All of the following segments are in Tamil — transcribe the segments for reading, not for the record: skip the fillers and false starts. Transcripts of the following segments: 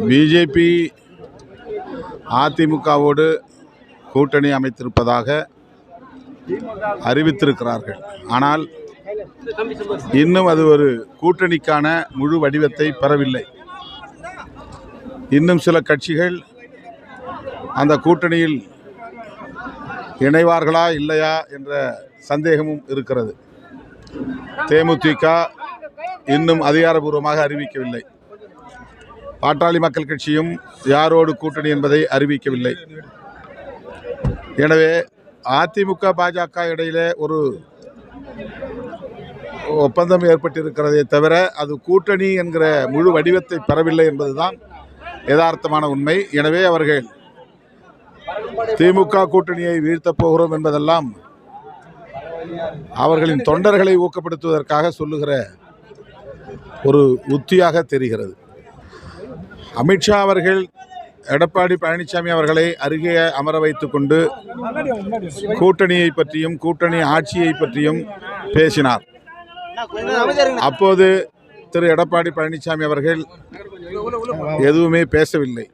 பிஜேபி அதிமுகவோடு கூட்டணி அமைத்திருப்பதாக அறிவித்திருக்கிறார்கள். ஆனால் இன்னும் அது ஒரு கூட்டணிக்கான முழு வடிவத்தை பெறவில்லை. இன்னும் சில கட்சிகள் அந்த கூட்டணியில் இணைவார்களா இல்லையா என்ற சந்தேகமும் இருக்கிறது. தேமுதிக இன்னும் அதிகாரபூர்வமாக அறிவிக்கவில்லை. பாட்டாளி மக்கள் கட்சியும் யாரோடு கூட்டணி என்பதை அறிவிக்கவில்லை. எனவே அதிமுக பாஜக இடையிலே ஒரு ஒப்பந்தம் ஏற்பட்டிருக்கிறதே தவிர அது கூட்டணி என்கிற முழு வடிவத்தை பெறவில்லை என்பதுதான் யதார்த்தமான உண்மை. எனவே அவர்கள் திமுக கூட்டணியை வீழ்த்தப் போகிறோம் என்பதெல்லாம் அவர்களின் தொண்டர்களை ஊக்கப்படுத்துவதற்காக சொல்லுகிற ஒரு உத்தியாக தெரிகிறது. அமித்ஷா அவர்கள் எடப்பாடி பழனிசாமி அவர்களை அருகே அமர வைத்துக் கொண்டு கூட்டணியை பற்றியும் கூட்டணி ஆட்சியை பற்றியும் பேசினார். அப்போது திரு எடப்பாடி பழனிசாமி அவர்கள் எதுவுமே பேசவில்லை,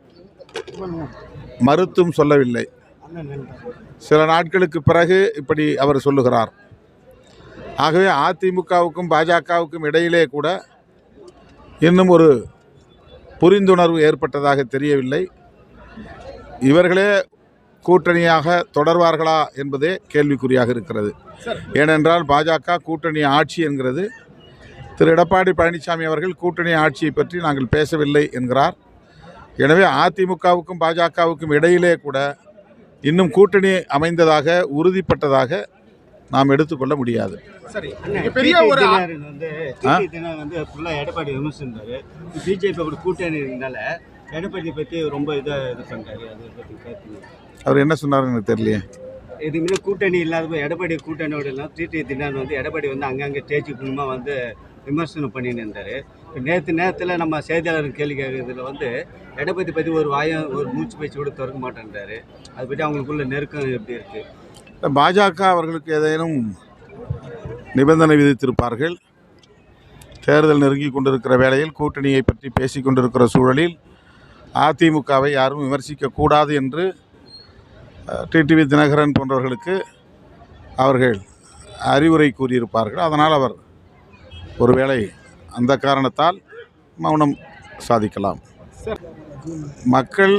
மறுத்தும் சொல்லவில்லை. சில நாட்களுக்கு பிறகு இப்படி அவர் சொல்லுகிறார். ஆகவே அதிமுகவுக்கும் பாஜகவுக்கும் இடையிலே கூட இன்னும் ஒரு புரிந்துணர்வு ஏற்பட்டதாக தெரியவில்லை. இவர்களே கூட்டணியாக தொடர்வார்களா என்பதே கேள்விக்குறியாக இருக்கிறது. ஏனென்றால் பாஜக கூட்டணி ஆட்சி என்கிறது. திரு எடப்பாடி பழனிசாமி அவர்கள் கூட்டணி ஆட்சியை பற்றி நாங்கள் பேசவில்லை என்கிறார். எனவே அதிமுகவுக்கும் பாஜகவுக்கும் இடையிலே கூட இன்னும் கூட்டணி அமைந்ததாக உறுதிப்பட்டதாக நாம் எடுத்துக்கொள்ள முடியாது. எடப்பாடி விமர்சிந்தாரு, பிஜேபி கூட்டணி இருந்தால எடப்பாடி பற்றி ரொம்ப இதாக பண்றாரு. அவர் என்ன சொன்னார் எனக்கு தெரியலையே. இதுமாரி கூட்டணி இல்லாத எடப்பாடி கூட்டணியோட எல்லாம் தினம் எடப்பாடி அங்கங்கே ஸ்டேஜுக்கு விமர்சனம் பண்ணின்னு இருந்தார். நேரத்தில் நம்ம செய்தியாளர் கேள்வி கேட்கறதுல எடப்பாடி பற்றி ஒரு மூச்சு பேச்சு கூட திறக்க மாட்டேன்றாரு. அதை பற்றி அவங்களுக்குள்ள நெருக்கம் எப்படி இருக்குது? பாஜக அவர்களுக்கு ஏதேனும் நிபந்தனை விதித்திருப்பார்கள். தேர்தல் நெருங்கி கொண்டிருக்கிற வேளையில் கூட்டணியை பற்றி பேசி கொண்டிருக்கிற சூழலில் அதிமுகவை யாரும் விமர்சிக்கக்கூடாது என்று டிடிவி தினகரன் போன்றவர்களுக்கு அவர்கள் அறிவுரை கூறியிருப்பார்கள். அதனால் அவர் ஒருவேளை அந்த காரணத்தால் மௌனம் சாதிக்கலாம். மக்கள்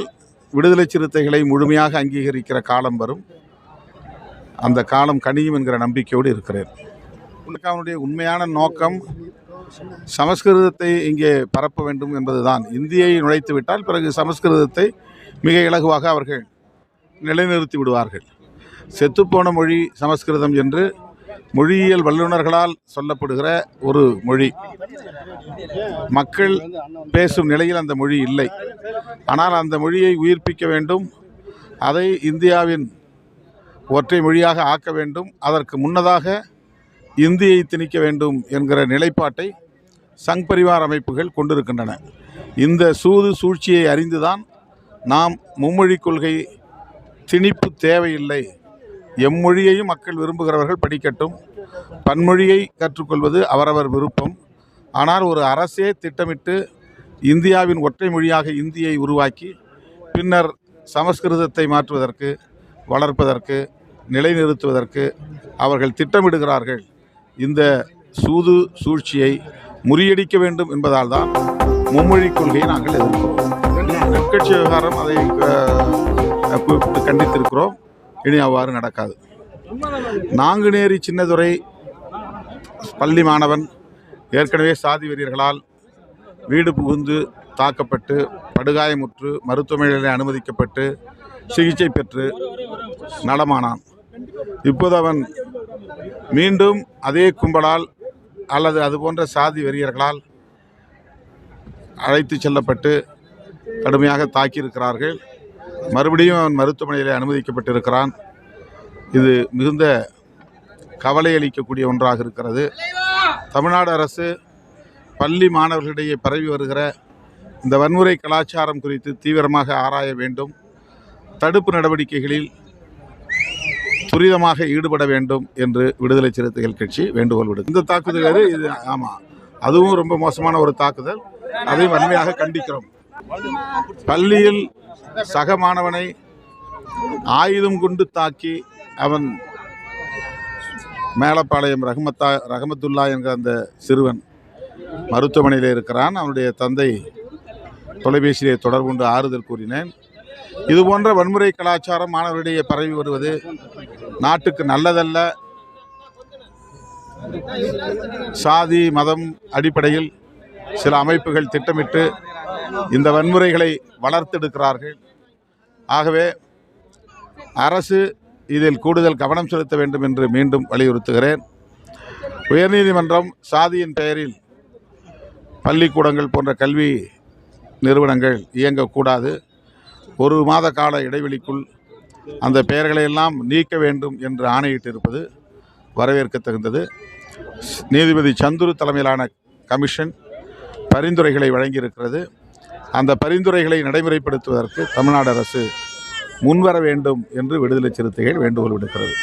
விடுதலை சிறுத்தைகளை முழுமையாக அங்கீகரிக்கிற காலம் வரும். அந்த காலம் கனியும் என்கிற நம்பிக்கையோடு இருக்கிறேன். அவனுடைய உண்மையான நோக்கம் சமஸ்கிருதத்தை இங்கே பரப்ப வேண்டும் என்பதுதான். இந்தியை நுழைத்து விட்டால் பிறகு சமஸ்கிருதத்தை மிக இலகுவாக அவர்கள் நிலைநிறுத்தி விடுவார்கள். செத்துப்போன மொழி சமஸ்கிருதம் என்று மொழியியல் வல்லுநர்களால் சொல்லப்படுகிற ஒரு மொழி. மக்கள் பேசும் நிலையில் அந்த மொழி இல்லை. ஆனால் அந்த மொழியை உயிர்ப்பிக்க வேண்டும், அதை இந்தியாவின் ஒற்றை மொழியாக ஆக்க வேண்டும், அதற்கு முன்னதாக இந்தியை திணிக்க வேண்டும் என்கிற நிலைப்பாட்டை சங் பரிவார் அமைப்புகள் கொண்டிருக்கின்றன. இந்த சூழ்ச்சியை அறிந்துதான் நாம் மும்மொழி கொள்கை திணிப்பு தேவையில்லை, எம்மொழியையும் மக்கள் விரும்புகிறவர்கள் படிக்கட்டும், பன்மொழியை கற்றுக்கொள்வது அவரவர் விருப்பம், ஆனால் ஒரு அரசே திட்டமிட்டு இந்தியாவின் ஒற்றை மொழியாக இந்தியை உருவாக்கி பின்னர் சமஸ்கிருதத்தை மாற்றுவதற்கு, வளர்ப்பதற்கு, நிலைநிறுத்துவதற்கு அவர்கள் திட்டமிடுகிறார்கள். இந்த சூழ்ச்சியை முறியடிக்க வேண்டும் என்பதால் தான் மும்மொழி கொள்கையை நாங்கள் எதிர்க்கிறோம். உட்கட்சி விவகாரம் அதை குறிப்பிட்டு கண்டித்திருக்கிறோம். இனி அவ்வாறு நடக்காது. நாங்குநேரி சின்னதுரை பள்ளி மாணவன் ஏற்கனவே சாதி வெறியர்களால் வீடு புகுந்து தாக்கப்பட்டு படுகாயமுற்று மருத்துவமனையில் அனுமதிக்கப்பட்டு சிகிச்சை பெற்று நலமானான். இப்போது அவன் மீண்டும் அதே கும்பலால் அல்லது அதுபோன்ற சாதி வெறியர்களால் அழைத்து செல்லப்பட்டு கடுமையாக தாக்கியிருக்கிறார்கள். மறுபடியும் அவன் மருத்துவமனையில் அனுமதிக்கப்பட்டிருக்கிறான். இது மிகுந்த கவலை அளிக்கக்கூடிய ஒன்றாக இருக்கிறது. தமிழ்நாடு அரசு பள்ளி மாணவர்களிடையே பரவி வருகிற இந்த வன்முறை கலாச்சாரம் குறித்து தீவிரமாக ஆராய வேண்டும். தடுப்பு நடவடிக்கைகளில் துரிதமாக ஈடுபட வேண்டும் என்று விடுதலை சிறுத்தைகள் கட்சி வேண்டுகோள் விடுது. இந்த தாக்குதல் வேறு, இது ஆமாம், அதுவும் ரொம்ப மோசமான ஒரு தாக்குதல். அதையும் வன்மையாக கண்டிக்கிறோம். பள்ளியில் சக மாணவனை ஆயுதம் கொண்டு தாக்கி அவன் மேலப்பாளையம் ரஹமத்துல்லா என்கிற அந்த சிறுவன் மருத்துவமனையில் இருக்கிறான். அவனுடைய தந்தை தொலைபேசியிலே தொடர்பு கொண்டு ஆறுதல் கூறினேன். இதுபோன்ற வன்முறை கலாச்சாரம் மாணவர்களிடையே பரவி வருவது நாட்டுக்கு நல்லதல்ல. சாதி மதம் அடிப்படையில் சில அமைப்புகள் திட்டமிட்டு இந்த வன்முறைகளை வளர்த்தெடுக்கிறார்கள். ஆகவே அரசு இதில் கூடுதல் கவனம் செலுத்த வேண்டும் என்று மீண்டும் வலியுறுத்துகிறேன். உயர்நீதிமன்றம் சாதியின் பெயரில் பள்ளிக்கூடங்கள் போன்ற கல்வி நிறுவனங்கள் இயங்கக்கூடாது, 1 மாத கால இடைவெளிக்குள் அந்த பெயர்களையெல்லாம் நீக்க வேண்டும் என்று ஆணையிட்டிருப்பது வரவேற்கத்தகுந்தது. நீதிபதி சந்துரு தலைமையிலான கமிஷன் பரிந்துரைகளை வழங்கியிருக்கிறது. அந்த பரிந்துரைகளை நடைமுறைப்படுத்துவதற்கு தமிழ்நாடு அரசு முன்வர வேண்டும் என்று விடுதலை சிறுத்தைகள் வேண்டுகோள் விடுக்கிறது.